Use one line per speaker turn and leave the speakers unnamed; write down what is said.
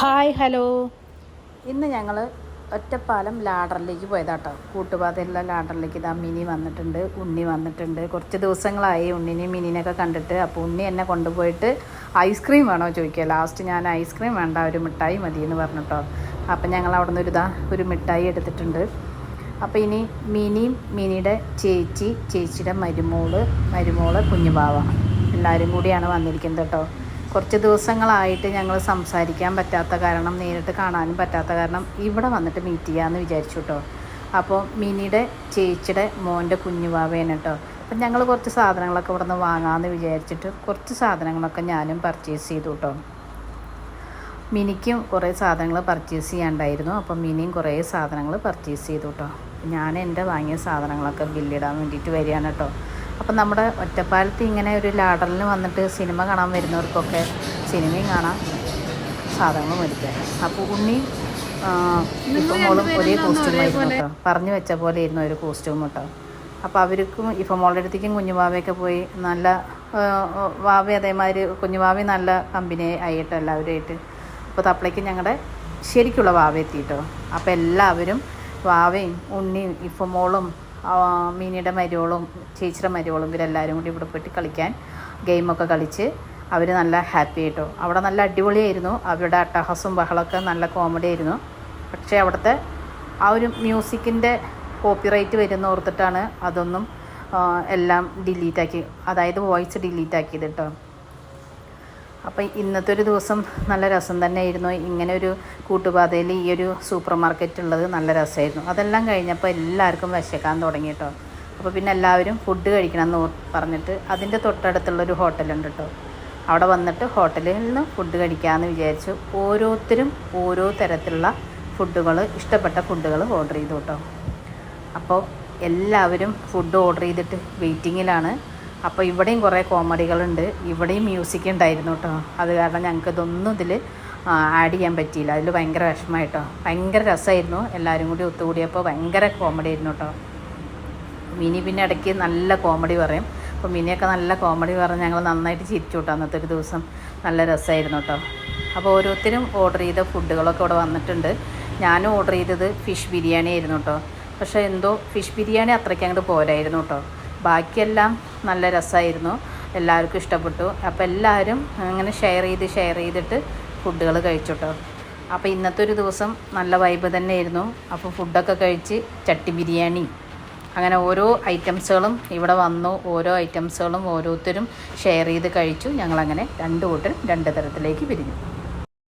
Hi hello. ഇന്ന് ഞങ്ങൾ ഒറ്റപ്പാലം ലാഡറിലേക്ക് പോയതാട്ടോ. കൂട്ടുപാതയുള്ള ലാഡറിലേക്ക് ഇതാ മിനി വന്നിട്ടുണ്ട്, ഉണ്ണി വന്നിട്ടുണ്ട്. കുറച്ച് ദിവസങ്ങളായി ഉണ്ണിനെയും മിനിനെയൊക്കെ കണ്ടിട്ട്. അപ്പോൾ ഉണ്ണി എന്നെ കൊണ്ടുപോയിട്ട് ഐസ്ക്രീം വേണോ ചോദിക്കുക. ലാസ്റ്റ് ഞാൻ ഐസ്ക്രീം വേണ്ട, ഒരു മിഠായി മതി എന്ന് പറഞ്ഞിട്ടോ. അപ്പം ഞങ്ങൾ അവിടെ നിന്ന് ഒരു മിഠായി എടുത്തിട്ടുണ്ട്. അപ്പോൾ ഇനി മിനിയും മിനിയുടെ ചേച്ചിയുടെ മരുമോള് കുഞ്ഞുപാവ എല്ലാവരും കൂടിയാണ് വന്നിരിക്കുന്നത് കേട്ടോ. കുറച്ച് ദിവസങ്ങളായിട്ട് ഞങ്ങൾ സംസാരിക്കാൻ പറ്റാത്ത കാരണം, നേരിട്ട് കാണാനും പറ്റാത്ത കാരണം ഇവിടെ വന്നിട്ട് മീറ്റ് ചെയ്യാമെന്ന് വിചാരിച്ചു കേട്ടോ. അപ്പോൾ മിനിയുടെ ചേച്ചിയുടെ മോൻ്റെ കുഞ്ഞുവാവേനെ കേട്ടോ. അപ്പം ഞങ്ങൾ കുറച്ച് സാധനങ്ങളൊക്കെ ഇവിടെ നിന്ന് വാങ്ങാമെന്ന് വിചാരിച്ചിട്ട് കുറച്ച് സാധനങ്ങളൊക്കെ ഞാനും പർച്ചേസ് ചെയ്തു കേട്ടോ. മിനിക്കും കുറേ സാധനങ്ങൾ പർച്ചേസ് ചെയ്യാണ്ടായിരുന്നു. അപ്പം മിനിയും കുറേ സാധനങ്ങൾ പർച്ചേസ് ചെയ്തു കേട്ടോ. ഞാൻ എൻ്റെ വാങ്ങിയ സാധനങ്ങളൊക്കെ ബില്ലിടാൻ വേണ്ടിയിട്ട് വരികയാണ് കേട്ടോ. അപ്പം നമ്മുടെ ഒറ്റപ്പാലത്ത് ഇങ്ങനെ ഒരു ലാഡറിന് വന്നിട്ട് സിനിമ കാണാൻ വരുന്നവർക്കൊക്കെ സിനിമയും കാണാം, സാധനങ്ങൾ മേടിക്കാം. അപ്പോൾ ഉണ്ണിയും ഇഫമോളും ഒരേ കോസ്റ്റ്യൂമായിരുന്നു കേട്ടോ. പറഞ്ഞു വെച്ച പോലെ ആയിരുന്നു ഒരു കോസ്റ്റ്യൂം കേട്ടോ. അപ്പോൾ അവർക്കും ഇഫമോളുടെ അടുത്തേക്കും കുഞ്ഞുവാവയൊക്കെ പോയി നല്ല വാവ, അതേമാതിരി കുഞ്ഞുവാവി നല്ല കമ്പനി ആയിട്ട് എല്ലാവരുമായിട്ട്. അപ്പോൾ തപ്പളേക്ക് ഞങ്ങളുടെ ശരിക്കുള്ള വാവ എത്തിയിട്ടോ. അപ്പോൾ എല്ലാവരും വാവയും ഉണ്ണിയും ഇഫമോളും മിനിയുടെ മരുവോളും ചേച്ചിയുടെ മരുവോളും ഇവരെല്ലാവരും കൂടി ഇവിടെ പോയിട്ട് കളിക്കാൻ ഗെയിമൊക്കെ കളിച്ച് അവർ നല്ല ഹാപ്പി ആയിട്ടോ. അവിടെ നല്ല അടിപൊളിയായിരുന്നു. അവരുടെ അട്ടഹാസവും ബഹളമൊക്കെ നല്ല കോമഡി ആയിരുന്നു. പക്ഷേ അവിടുത്തെ ആ ഒരു മ്യൂസിക്കിൻ്റെ കോപ്പിറൈറ്റ് വരുന്ന ഓർത്തിട്ടാണ് അതൊന്നും എല്ലാം ഡിലീറ്റാക്കി, അതായത് വോയിസ് ഡിലീറ്റാക്കിയത് കേട്ടോ. അപ്പം ഇന്നത്തെ ഒരു ദിവസം നല്ല രസം തന്നെയായിരുന്നു. ഇങ്ങനെ ഒരു കൂട്ടുപാതയിൽ ഈ ഒരു സൂപ്പർ മാർക്കറ്റ് ഉള്ളത് നല്ല രസമായിരുന്നു. അതെല്ലാം കഴിഞ്ഞപ്പോൾ എല്ലാവർക്കും വിശക്കാൻ തുടങ്ങി കേട്ടോ. അപ്പോൾ പിന്നെ എല്ലാവരും ഫുഡ് കഴിക്കണം എന്ന് പറഞ്ഞിട്ട് അതിൻ്റെ തൊട്ടടുത്തുള്ളൊരു ഹോട്ടലുണ്ട് കേട്ടോ. അവിടെ വന്നിട്ട് ഹോട്ടലിൽ നിന്ന് ഫുഡ് കഴിക്കാമെന്ന് വിചാരിച്ചു. ഓരോരുത്തരും ഓരോ തരത്തിലുള്ള ഫുഡുകൾ, ഇഷ്ടപ്പെട്ട ഫുഡുകൾ ഓർഡർ ചെയ്തു കേട്ടോ. അപ്പോൾ എല്ലാവരും ഫുഡ് ഓർഡർ ചെയ്തിട്ട് വെയിറ്റിങ്ങിലാണ്. അപ്പോൾ ഇവിടെയും കുറേ കോമഡികളുണ്ട്, ഇവിടെയും മ്യൂസിക് ഉണ്ടായിരുന്നു കേട്ടോ. അത് കാരണം ഞങ്ങൾക്ക് ഇതൊന്നും ഇതിൽ ആഡ് ചെയ്യാൻ പറ്റിയില്ല. അതിൽ ഭയങ്കര വിഷമമായിട്ടോ. ഭയങ്കര രസമായിരുന്നു. എല്ലാവരും കൂടി ഒത്തുകൂടിയപ്പോൾ ഭയങ്കര കോമഡി ആയിരുന്നു കേട്ടോ. മിനി പിന്നെ ഇടയ്ക്ക് നല്ല കോമഡി പറയും. അപ്പോൾ മിനിയൊക്കെ നല്ല കോമഡി പറഞ്ഞ് ഞങ്ങൾ നന്നായിട്ട് ചിരിച്ചു കേട്ടോ. അന്നത്തെ ഒരു ദിവസം നല്ല രസമായിരുന്നു കേട്ടോ. അപ്പോൾ ഓരോരുത്തരും ഓർഡർ ചെയ്ത ഫുഡുകളൊക്കെ ഇവിടെ വന്നിട്ടുണ്ട്. ഞാനും ഓർഡർ ചെയ്തത് ഫിഷ് ബിരിയാണി ആയിരുന്നു കേട്ടോ. പക്ഷേ എന്തോ ഫിഷ് ബിരിയാണി അത്രയ്ക്ക് അങ്ങോട്ട് പോരായിരുന്നു കേട്ടോ. ബാക്കിയെല്ലാം നല്ല രസമായിരുന്നു, എല്ലാവർക്കും ഇഷ്ടപ്പെട്ടു. അപ്പോൾ എല്ലാവരും അങ്ങനെ ഷെയർ ചെയ്തിട്ട് ഫുഡുകൾ കഴിച്ചു കേട്ടോ. അപ്പോൾ ഇന്നത്തെ ഒരു ദിവസം നല്ല വൈബ് തന്നെയായിരുന്നു. അപ്പോൾ ഫുഡൊക്കെ കഴിച്ച് ചട്ടി ബിരിയാണി അങ്ങനെ ഓരോ ഐറ്റംസുകളും ഇവിടെ വന്നു. ഓരോ ഐറ്റംസുകളും ഓരോരുത്തരും ഷെയർ ചെയ്ത് കഴിച്ചു. ഞങ്ങളങ്ങനെ രണ്ട് കൂട്ടരും രണ്ട് തരത്തിലേക്ക് പിരിഞ്ഞു.